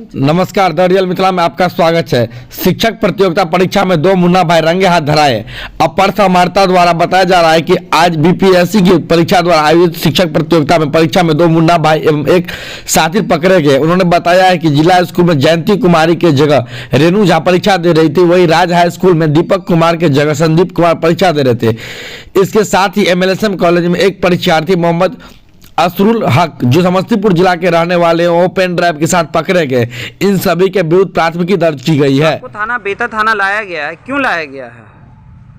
नमस्कार, the real Mithila में आपका स्वागत है। शिक्षक प्रतियोगिता परीक्षा में दो मुन्ना भाई रंगे हाथ धराए। अपर समाहर्ता द्वारा बताया जा रहा है कि आज बीपीएससी की परीक्षा द्वारा आयोजित शिक्षक प्रतियोगिता में परीक्षा में दो मुन्ना भाई एवं एक साथी पकड़े गए। उन्होंने बताया है कि जिला स्कूल में जयंती कुमारी की जगह रेणु झा परीक्षा दे रही थी, वही राज हाई स्कूल में दीपक कुमार की जगह संदीप कुमार परीक्षा दे रहे थे। इसके साथ ही MLSM कॉलेज में एक परीक्षार्थी मोहम्मद असरुल हक जो समस्तीपुर जिला के रहने वाले वो पेन ड्राइव के साथ पकड़े गए। इन सभी के विरुद्ध प्राथमिकी दर्ज की गई है। आपको थाना बेता थाना लाया गया है, क्यों लाया गया है?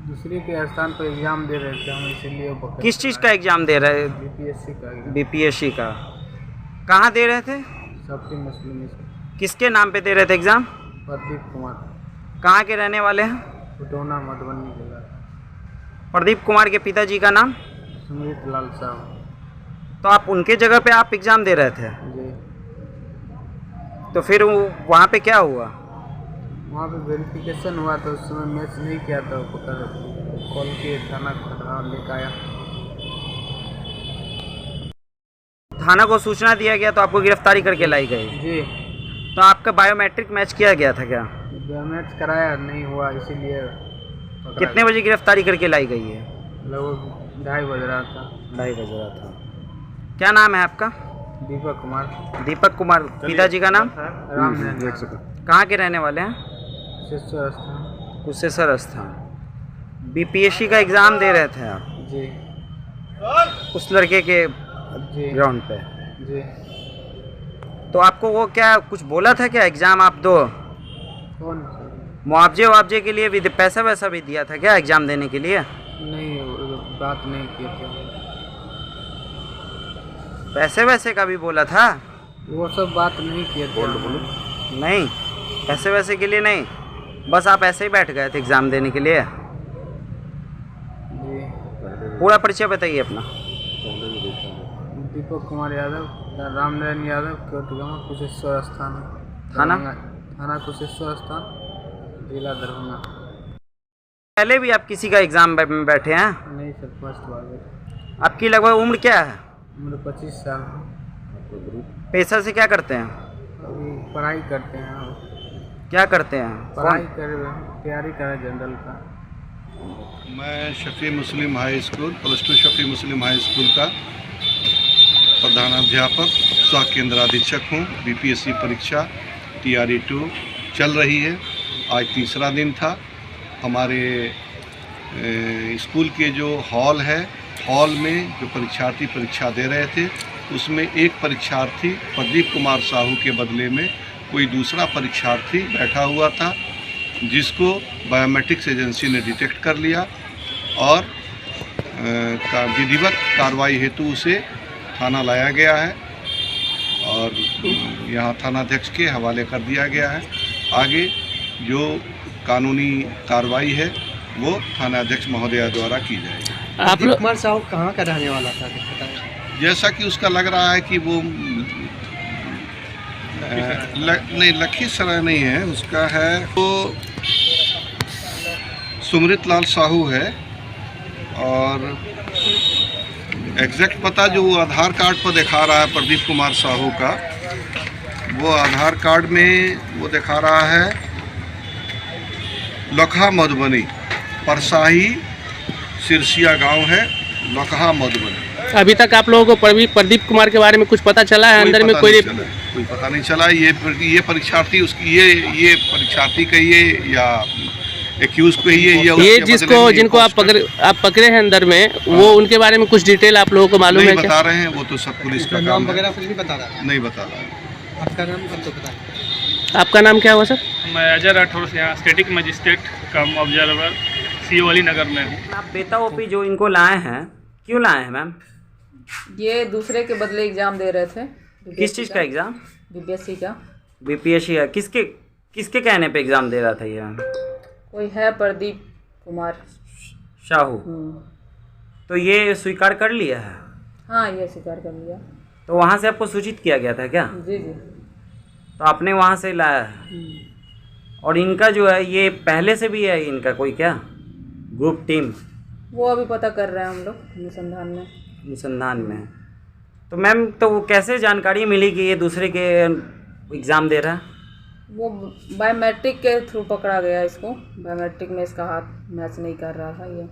दूसरे के स्थान पर एग्जाम दे रहे थे हम, इसीलिए वो पकड़। किस चीज़ का एग्जाम दे रहे? बीपीएससी का। कहाँ दे रहे थे? शफी मुस्लिम स्कूल। किसके नाम पे दे रहे थे एग्जाम? प्रदीप कुमार। कहाँ के रहने वाले हैं? उटौना मधुबनी जिला। प्रदीप कुमार के पिताजी का नाम? सुमित लाल साहब। तो आप उनके जगह पे आप एग्जाम दे रहे थे? जी। तो फिर वहाँ पे क्या हुआ? वहाँ पे वेरिफिकेशन हुआ तो उस समय मैच नहीं किया था, पकड़ कॉल के थाना खतरा लेकर आया। थाना को सूचना दिया गया तो आपको गिरफ्तारी करके लाई गई? जी। तो आपका बायोमेट्रिक मैच किया गया था क्या? मैच कराया नहीं हुआ, इसीलिए कितने बजे गिरफ्तारी करके लाई गई है? लगभग 2:30 बज रहा था। 2:30 बज रहा था। क्या नाम है आपका? दीपक कुमार। दीपक कुमार। पिताजी का नाम? राम। कहाँ के रहने वाले हैं? कुशेश्वर स्थान। कुशेश्वर स्थान। बीपीएससी का एग्ज़ाम दे रहे थे आप? जी। उस लड़के के जी। ग्राउंड पे? जी। तो आपको वो क्या कुछ बोला था क्या एग्ज़ाम आप दो? कौन? मुआवजे के लिए भी पैसा वैसा भी दिया था क्या एग्ज़ाम देने के लिए? नहीं, बात नहीं की थी। पैसे वैसे का भी बोला था? वो सब बात नहीं किए थे। नहीं, पैसे वैसे के लिए नहीं, बस आप ऐसे ही बैठ गए थे एग्ज़ाम देने के लिए? जी। पूरा परिचय बताइए अपना। दीपक कुमार यादव, रामनारायण यादव, कोटगांव, कुशेश्वर स्थान। थाना कुशेश्वर स्थान, जिला दरभंगा। पहले भी आप किसी का एग्ज़ाम में बैठे हैं? नहीं सर, फर्स्ट बार। आपकी लगभग उम्र क्या है? उम्र 25 साल। पेशा से क्या करते हैं? अभी पढ़ाई करते हैं। क्या करते हैं? पढ़ाई कर रहे हैं, तैयारी कर रहे हैं जनरल का। मैं शफी मुस्लिम हाई स्कूल +2 शफी मुस्लिम हाई स्कूल का प्रधानाध्यापक सह केंद्राधीक्षक हूँ। बीपीएससी परीक्षा TRE 2 चल रही है। आज तीसरा दिन था। हमारे स्कूल के जो हॉल है, हॉल में जो परीक्षार्थी परीक्षा दे रहे थे उसमें एक परीक्षार्थी प्रदीप कुमार साहू के बदले में कोई दूसरा परीक्षार्थी बैठा हुआ था, जिसको बायोमेट्रिक्स एजेंसी ने डिटेक्ट कर लिया और विधिवत कार्रवाई हेतु उसे थाना लाया गया है और यहाँ थानाध्यक्ष के हवाले कर दिया गया है। आगे जो कानूनी कार्रवाई है वो थानाध्यक्ष महोदया द्वारा की जाएगी। आप कुमार साहू कहाँ का रहने वाला था? जैसा कि उसका लग रहा है कि वो नहीं, लखीसराय नहीं है, उसका है तो सुमित लाल साहू है। और एग्जैक्ट पता जो वो आधार कार्ड पर दिखा रहा है प्रदीप कुमार साहू का, वो आधार कार्ड में वो दिखा रहा है लखा मधुबनी, परसाही सिरसिया गांव है, लखा मधुबनी। अभी तक आप लोगों को प्रदीप कुमार के बारे में कुछ पता चला है? अंदर में कोई पता नहीं चला। ये परीक्षार्थी उसकी ये परीक्षार्थी का ये या एक्यूज को ये जिनको आप पकड़े हैं अंदर में, वो उनके बारे में कुछ डिटेल आप लोगों को मालूम है? बता रहे हैं, वो तो सब पुलिस का काम वगैरह कुछ नहीं बता रहा। नहीं बता रहा। आपका नाम कब तो बता। आपका नाम क्या हुआ सर? मैं अजय राठौर से यहाँ स्टैटिक मजिस्ट्रेट कम ऑब्जर्वर CO वाली नगर में हूँ। आप बेता ओपी जो इनको लाए हैं, क्यों लाए हैं मैम? ये दूसरे के बदले एग्ज़ाम दे रहे थे। किस चीज़ का एग्ज़ाम? बीपीएससी का। बीपीएससी का। किसके कहने पे एग्ज़ाम दे रहा था ये? कोई है प्रदीप कुमार साहू। तो ये स्वीकार कर लिया है? हाँ, ये स्वीकार कर लिया। तो वहाँ से आपको सूचित किया गया था क्या? जी जी। तो आपने वहाँ से लाया है। और इनका जो है ये पहले से भी है इनका कोई क्या ग्रुप टीम? वो अभी पता कर रहे हैं हम लोग अनुसंधान में। तो मैम, तो वो कैसे जानकारी मिली कि ये दूसरे के एग्ज़ाम दे रहा है? वो बायोमेट्रिक के थ्रू पकड़ा गया इसको। बायोमेट्रिक में इसका हाथ मैच नहीं कर रहा था ये।